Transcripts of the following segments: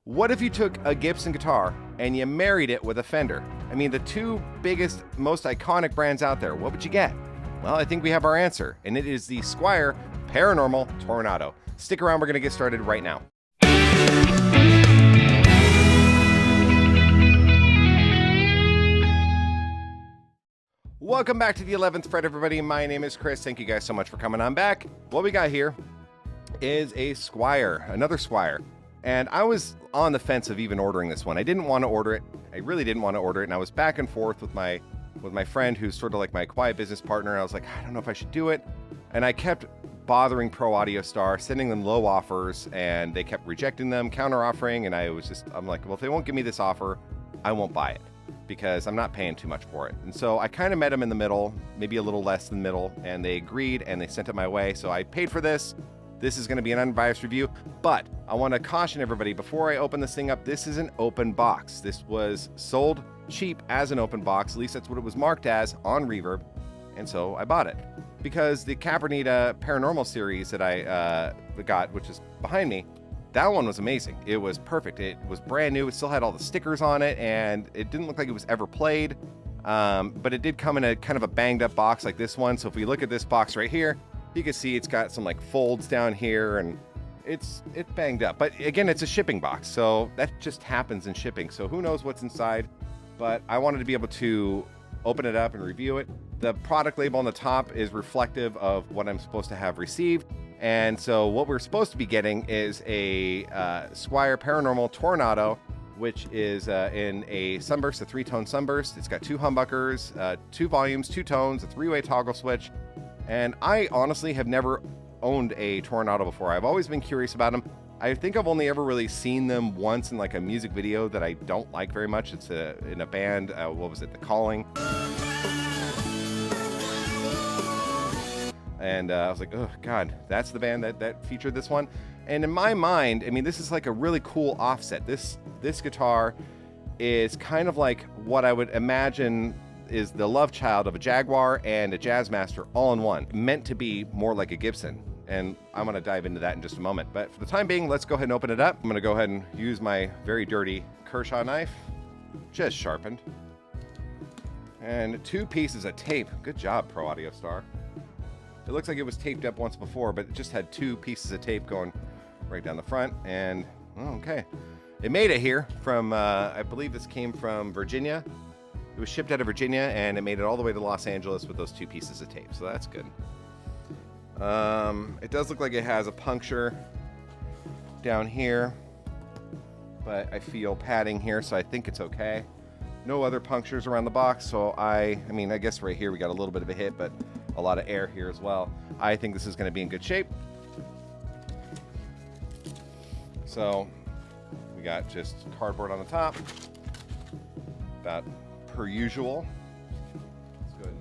What if you took a Gibson guitar and you married it with a Fender? I mean, the two biggest, most iconic brands out there. What would you get? Well, I think we have our answer, and it is the Squier Paranormal Toronado. Stick around, we're going to get started right now. Welcome back to the 11th Fret, everybody. My name is Chris. Thank you guys so much for coming on back. What we got here is a Squier, another Squier. And I was on the fence of even ordering this one. I didn't want to order it. I really didn't want to order it. And I was back and forth with my friend who's sort of like my quiet business partner. I was like, I don't know if I should do it. And I kept bothering Pro Audio Star, sending them low offers, and they kept rejecting them, counter offering. And I'm like, well, if they won't give me this offer, I won't buy it because I'm not paying too much for it. And so I kind of met them in the middle, maybe a little less than middle, and they agreed and they sent it my way. So I paid for this. This is going to be an unbiased review, but I want to caution everybody before I open this thing up, this is an open box. This was sold cheap as an open box, at least that's what it was marked as on Reverb, and so I bought it. Because the Capernita Paranormal series that I got, which is behind me, that one was amazing. It was perfect. It was brand new. It still had all the stickers on it, and it didn't look like it was ever played, but it did come in a kind of a banged up box like this one. So if we look at this box right here, you can see it's got some like folds down here, and it's banged up. But again, it's a shipping box, so that just happens in shipping. So who knows what's inside, but I wanted to be able to open it up and review it. The product label on the top is reflective of what I'm supposed to have received. And so what we're supposed to be getting is a Squier Paranormal Toronado, which is in a sunburst, a 3-tone sunburst. It's got 2 humbuckers, 2 volumes, 2 tones, a 3-way toggle switch. And I honestly have never owned a Toronado before. I've always been curious about them. I think I've only ever really seen them once in like a music video that I don't like very much. It's in a band, what was it, The Calling. And I was like, oh God, that's the band that featured this one. And in my mind, I mean, this is like a really cool offset. This guitar is kind of like what I would imagine is the love child of a Jaguar and a Jazzmaster all in one, meant to be more like a Gibson. And I'm going to dive into that in just a moment. But for the time being, let's go ahead and open it up. I'm going to go ahead and use my very dirty Kershaw knife, just sharpened. And 2 pieces of tape. Good job, Pro Audio Star. It looks like it was taped up once before, but it just had 2 pieces of tape going right down the front. And, okay. It made it here from, I believe this came from Virginia. It was shipped out of Virginia, and it made it all the way to Los Angeles with those 2 pieces of tape, so that's good. It does look like it has a puncture down here, but I feel padding here, so I think it's okay. No other punctures around the box, so I mean, I guess right here we got a little bit of a hit, but a lot of air here as well. I think this is going to be in good shape. So we got just cardboard on the top, about per usual. Let's go ahead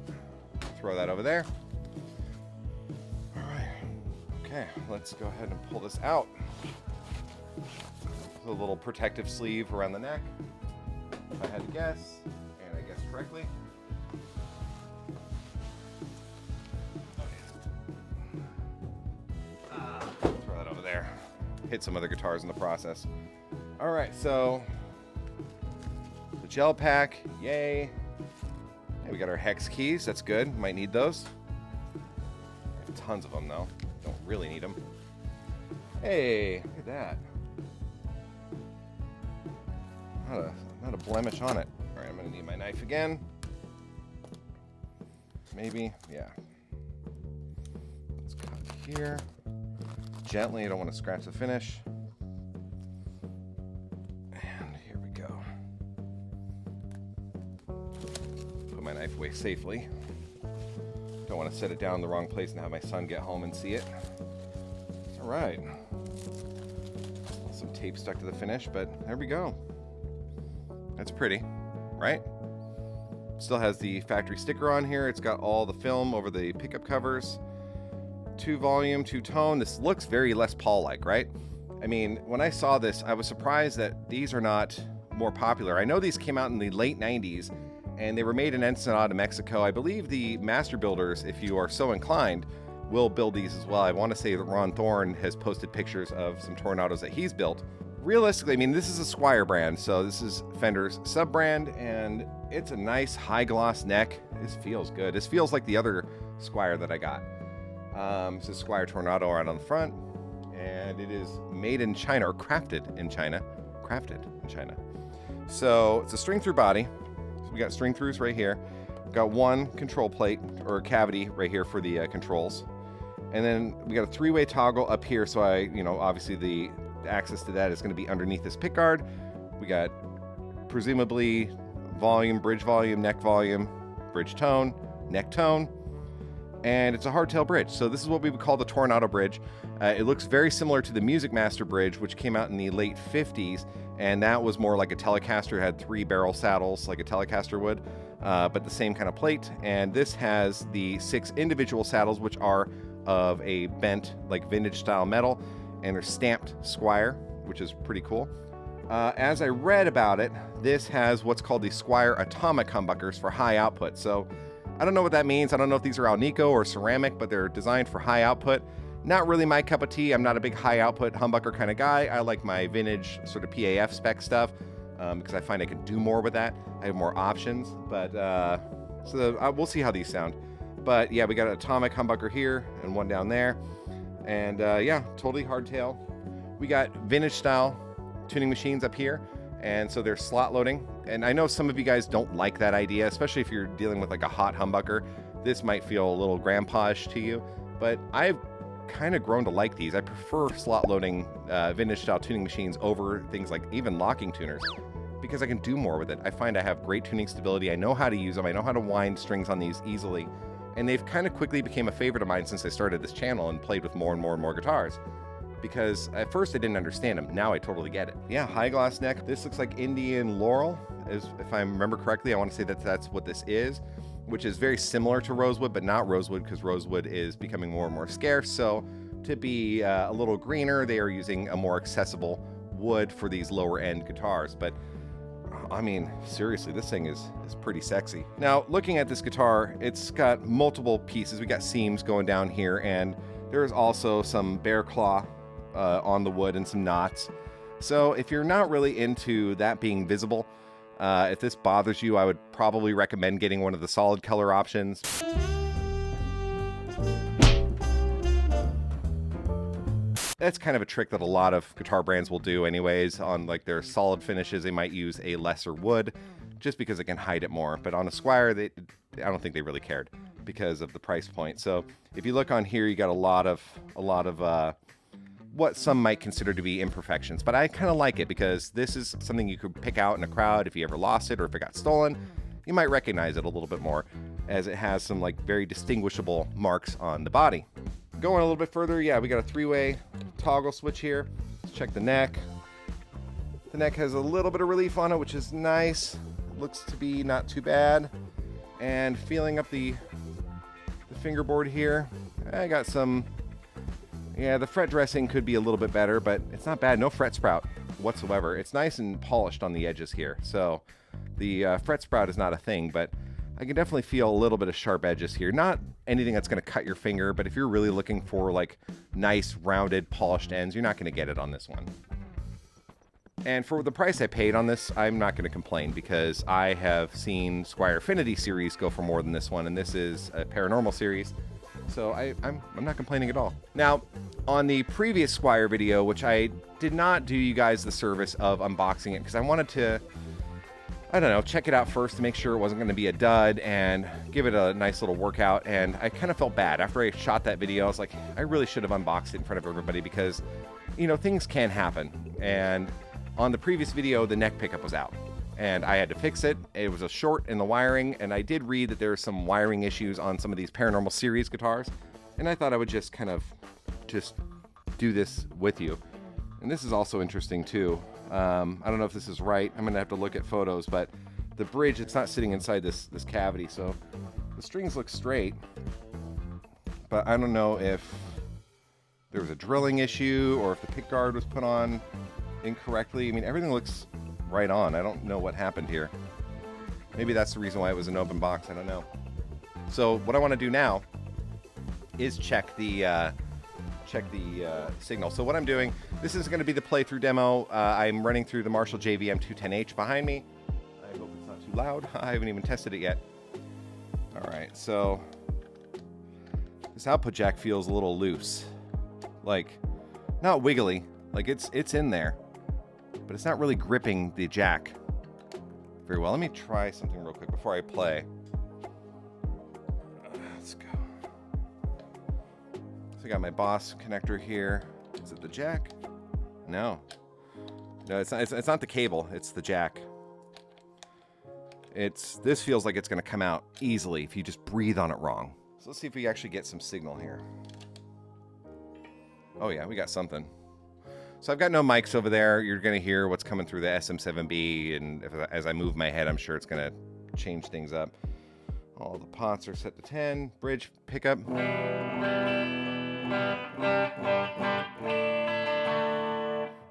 and throw that over there. All right. Okay, let's go ahead and pull this out. A little protective sleeve around the neck, if I had to guess, and I guessed correctly. Throw that over there. Hit some other guitars in the process. All right, so the gel pack, yay. Hey, we got our hex keys, that's good. Might need those. I have tons of them though. Don't really need them. Hey, look at that. Not a blemish on it. All right, I'm gonna need my knife again. Maybe, yeah. Let's cut here. Gently, I don't want to scratch the finish. And here we go. Put my knife away safely. Don't want to set it down in the wrong place and have my son get home and see it. All right. Some tape stuck to the finish, but there we go. That's pretty, right? Still has the factory sticker on here. It's got all the film over the pickup covers. 2 volume, 2 tone. This looks very Les Paul-like, right? I mean, when I saw this, I was surprised that these are not more popular. I know these came out in the late 90s, and they were made in Ensenada, Mexico. I believe the master builders, if you are so inclined, will build these as well. I want to say that Ron Thorne has posted pictures of some Tornados that he's built realistically, I mean, this is a Squier brand, so this is Fender's sub-brand, and it's a nice high-gloss neck. This feels good. This feels like the other Squier that I got. This is Squier Toronado right on the front, and it is made in China, or crafted in China. Crafted in China. So it's a string-through body. So we got string-throughs right here. We've got one control plate, or cavity, right here for the controls. And then we got a three-way toggle up here, so obviously the access to that is going to be underneath this pick guard. We got presumably volume, bridge volume, neck volume, bridge tone, neck tone, and it's a hardtail bridge. So this is what we would call the Toronado bridge. It looks very similar to the Music Master bridge, which came out in the late 50s, and that was more like a Telecaster. It had 3 barrel saddles like a Telecaster would, but the same kind of plate. And this has the 6 individual saddles, which are of a bent, like vintage style metal, and they're stamped Squier, which is pretty cool. As I read about it, this has what's called the Squier atomic humbuckers for high output. So I don't know what that means. I don't know if these are Alnico or ceramic, but they're designed for high output. Not really my cup of tea. I'm not a big high output humbucker kind of guy. I like my vintage sort of PAF spec stuff because I find I can do more with that. I have more options, but we'll see how these sound. But yeah, we got an atomic humbucker here and one down there. And yeah, totally hardtail. We got vintage style tuning machines up here, and so they're slot loading. And I know some of you guys don't like that idea, especially if you're dealing with like a hot humbucker. This might feel a little grandpa-ish to you, but I've kind of grown to like these. I prefer slot loading vintage style tuning machines over things like even locking tuners, because I can do more with it. I find I have great tuning stability. I know how to use them. I know how to wind strings on these easily. And they've kind of quickly became a favorite of mine since I started this channel and played with more and more and more guitars. Because at first I didn't understand them. Now I totally get it. Yeah, high gloss neck. This looks like Indian Laurel, if I remember correctly. I want to say that that's what this is, which is very similar to rosewood, but not rosewood, because rosewood is becoming more and more scarce. So to be a little greener, they are using a more accessible wood for these lower end guitars. But I mean, seriously, this thing is pretty sexy. Now, looking at this guitar, it's got multiple pieces. We got seams going down here, and there's also some bear claw on the wood and some knots. So if you're not really into that being visible, if this bothers you, I would probably recommend getting one of the solid color options. That's kind of a trick that a lot of guitar brands will do anyways. On like their solid finishes, they might use a lesser wood just because it can hide it more. But on a Squier, I don't think they really cared because of the price point. So if you look on here, you got a lot of what some might consider to be imperfections. But I kind of like it because this is something you could pick out in a crowd if you ever lost it or if it got stolen. You might recognize it a little bit more as it has some like very distinguishable marks on the body. Going a little bit further, yeah, we got a 3-way toggle switch here. Let's check the neck. The neck has a little bit of relief on it, which is nice. Looks to be not too bad. And feeling up the fingerboard here, I got some, yeah, the fret dressing could be a little bit better, but it's not bad. No fret sprout whatsoever. It's nice and polished on the edges here. So the fret sprout is not a thing, but I can definitely feel a little bit of sharp edges here. Not anything that's going to cut your finger, but if you're really looking for like nice rounded polished ends, you're not going to get it on this one. And for the price I paid on this, I'm not going to complain because I have seen Squier Affinity series go for more than this one, and this is a Paranormal series, so I'm not complaining at all. Now, on the previous Squier video, which I did not do you guys the service of unboxing it because I wanted to, I don't know, check it out first to make sure it wasn't going to be a dud and give it a nice little workout. And I kind of felt bad after I shot that video. I was like, I really should have unboxed it in front of everybody because, you know, things can happen. And on the previous video, the neck pickup was out and I had to fix it. It was a short in the wiring, and I did read that there's some wiring issues on some of these Paranormal series guitars. And I thought I would just kind of just do this with you. And this is also interesting too. I don't know if this is right. I'm gonna have to look at photos, but the bridge, it's not sitting inside this cavity, so the strings look straight, but I don't know if there was a drilling issue or if the pick guard was put on incorrectly. I mean, everything looks right on. I don't know what happened here. Maybe that's the reason why it was an open box. I don't know. So what I want to do now is check the check the signal. So what I'm doing, this is going to be the playthrough demo. I'm running through the Marshall JVM 210H behind me. I hope it's not too loud. I haven't even tested it yet. All right, so this output jack feels a little loose, like not wiggly, like it's in there, but it's not really gripping the jack very well. Let me try something real quick before I play. Let's go. So I got my Boss connector here. Is it the jack? No, it's not. It's not the cable. It's the jack. This feels like it's going to come out easily if you just breathe on it wrong. So let's see if we actually get some signal here. Oh yeah, we got something. So I've got no mics over there. You're going to hear what's coming through the SM7B, and as I move my head, I'm sure it's going to change things up. All the pots are set to 10. Bridge pickup.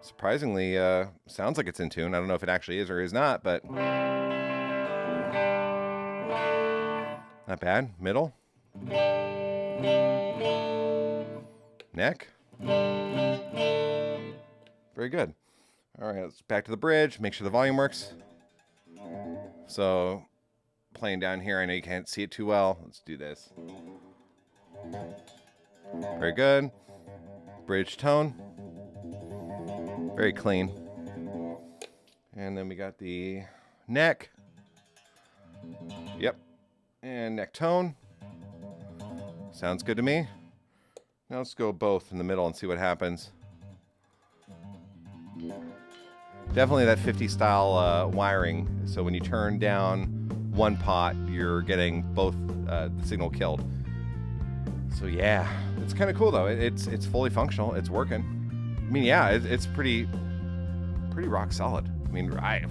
Surprisingly, sounds like it's in tune. I don't know if it actually is or is not, but not bad. Middle. Neck. Very good. All right, let's back to the bridge. Make sure the volume works. So playing down here, I know you can't see it too well. Let's do this. Very good. Bridge tone. Very clean. And then we got the neck. Yep. And neck tone. Sounds good to me. Now let's go both in the middle and see what happens. Definitely that 50 style wiring. So when you turn down one pot, you're getting both the signal killed. So yeah, it's kind of cool though. It's fully functional. It's working. I mean, yeah, it's pretty rock solid. I mean, I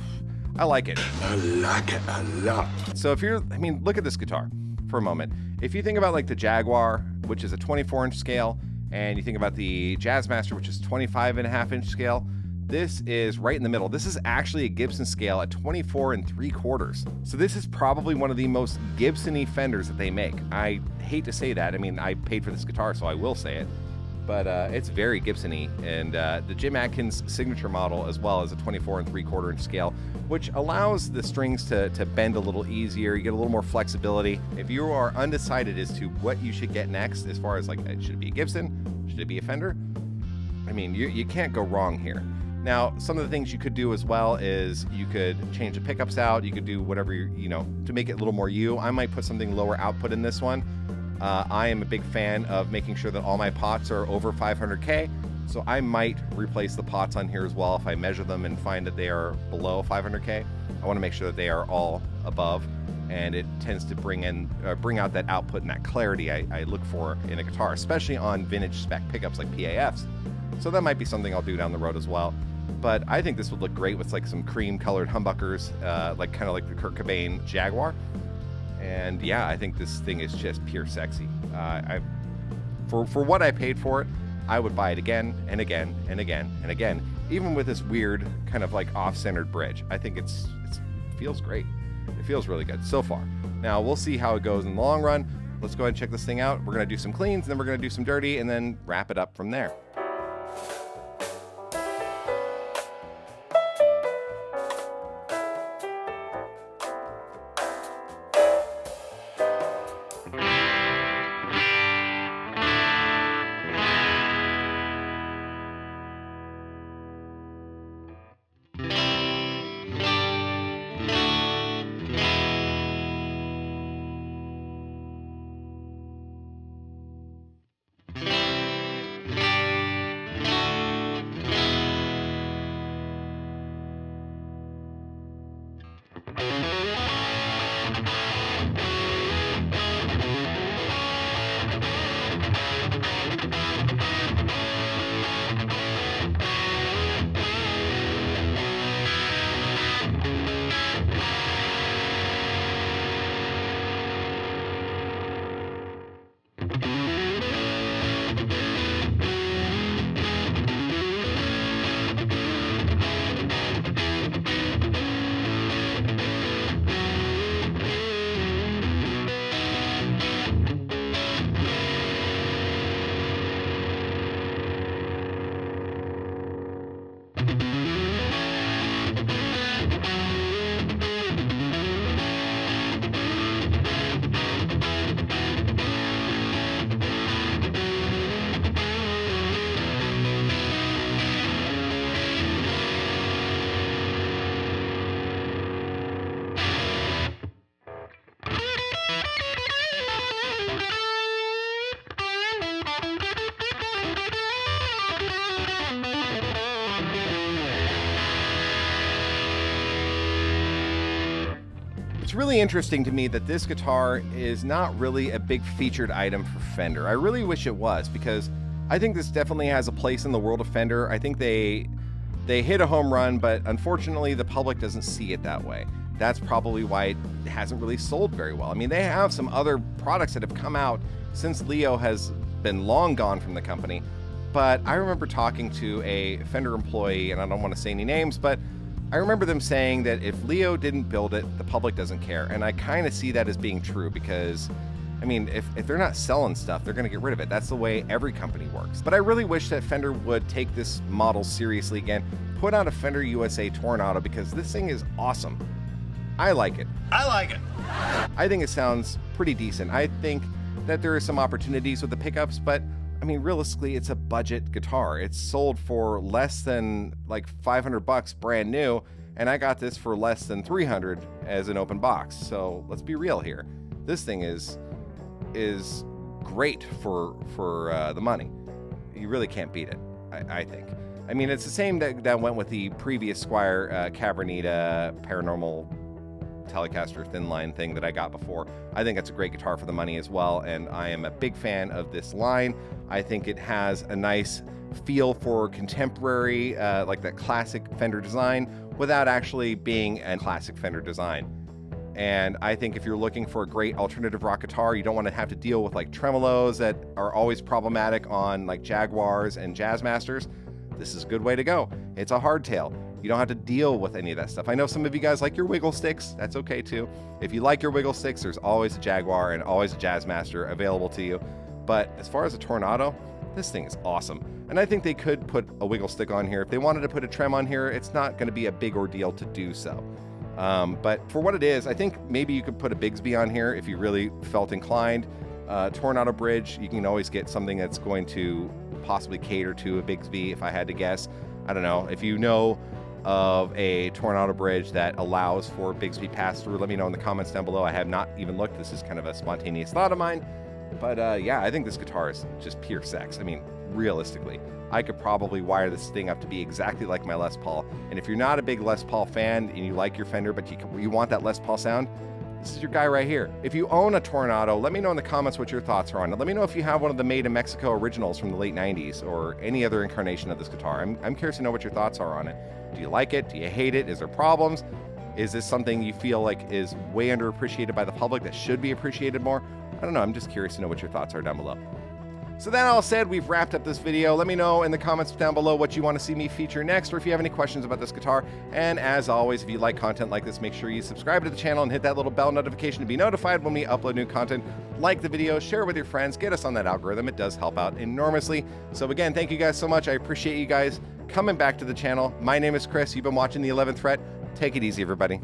like it. I like it a lot. So look at this guitar for a moment. If you think about like the Jaguar, which is a 24-inch scale, and you think about the Jazzmaster, which is 25.5-inch scale, this is right in the middle. This is actually a Gibson scale at 24 3/4. So this is probably one of the most Gibson-y Fenders that they make. I hate to say that. I mean, I paid for this guitar, so I will say it. But it's very Gibson-y, and the Jim Adkins signature model as well as a 24 3/4-inch scale, which allows the strings to bend a little easier. You get a little more flexibility. If you are undecided as to what you should get next, as far as like, should it be a Gibson? Should it be a Fender? I mean, you can't go wrong here. Now, some of the things you could do as well is you could change the pickups out. You could do whatever, to make it a little more you. I might put something lower output in this one. I am a big fan of making sure that all my pots are over 500K. So I might replace the pots on here as well if I measure them and find that they are below 500K. I want to make sure that they are all above, and it tends to bring out that output and that clarity I look for in a guitar, especially on vintage spec pickups like PAFs. So that might be something I'll do down the road as well. But I think this would look great with like some cream colored humbuckers, kind of like the Kurt Cobain Jaguar. And yeah, I think this thing is just pure sexy. For what I paid for it, I would buy it again and again and again and again, even with this weird kind of like off-centered bridge. I think it feels great. It feels really good so far. Now we'll see how it goes in the long run. Let's go ahead and check this thing out. We're gonna do some cleans, and then we're gonna do some dirty, and then wrap it up from there. It's really interesting to me that this guitar is not really a big featured item for Fender. I really wish it was, because I think this definitely has a place in the world of Fender. I think they hit a home run, but unfortunately the public doesn't see it that way. That's probably why it hasn't really sold very well. I mean, they have some other products that have come out since Leo has been long gone from the company. But I remember talking to a Fender employee, and I don't want to say any names, but I remember them saying that if Leo didn't build it, the public doesn't care. And I kind of see that as being true, because I mean, if they're not selling stuff, they're going to get rid of it. That's the way every company works. But I really wish that Fender would take this model seriously again, put out a Fender USA Toronado, because this thing is awesome. I like it. I like it. I think it sounds pretty decent. I think that there are some opportunities with the pickups, but I mean, realistically, it's a budget guitar. It's sold for less than like $500 brand new, and I got this for less than $300 as an open box. So let's be real here. This thing is great for the money. You really can't beat it, I think. I mean, it's the same that went with the previous Squier Cabernita Paranormal Telecaster thin line thing that I got before. I think it's a great guitar for the money as well, and I am a big fan of this line. I think it has a nice feel for contemporary, like that classic Fender design, without actually being a classic Fender design. And I think if you're looking for a great alternative rock guitar, you don't want to have to deal with like tremolos that are always problematic on like Jaguars and Jazzmasters. This is a good way to go. It's a hardtail. You don't have to deal with any of that stuff. I know some of you guys like your wiggle sticks. That's okay too. If you like your wiggle sticks, there's always a Jaguar and always a Jazzmaster available to you. But as far as a Toronado, this thing is awesome. And I think they could put a wiggle stick on here. If they wanted to put a trem on here, it's not going to be a big ordeal to do so. But for what it is, I think maybe you could put a Bigsby on here if you really felt inclined. Toronado bridge, you can always get something that's going to possibly cater to a Bigsby, if I had to guess. I don't know. If you know of a Toronado bridge that allows for Bigsby pass-through, let me know in the comments down below. I have not even looked. This is kind of a spontaneous thought of mine. But yeah, I think this guitar is just pure sex. I mean, realistically, I could probably wire this thing up to be exactly like my Les Paul. And if you're not a big Les Paul fan and you like your Fender, but you want that Les Paul sound, this is your guy right here. If you own a Toronado, let me know in the comments what your thoughts are on it. Let me know if you have one of the Made in Mexico originals from the late 90s or any other incarnation of this guitar. I'm curious to know what your thoughts are on it. Do you like it? Do you hate it? Is there problems? Is this something you feel like is way underappreciated by the public that should be appreciated more? I don't know. I'm just curious to know what your thoughts are down below. So that all said, we've wrapped up this video. Let me know in the comments down below what you want to see me feature next, or if you have any questions about this guitar. And as always, if you like content like this, make sure you subscribe to the channel and hit that little bell notification to be notified when we upload new content. Like the video, share it with your friends, get us on that algorithm. It does help out enormously. So again, thank you guys so much. I appreciate you guys coming back to the channel. My name is Chris. You've been watching The 11th Fret. Take it easy, everybody.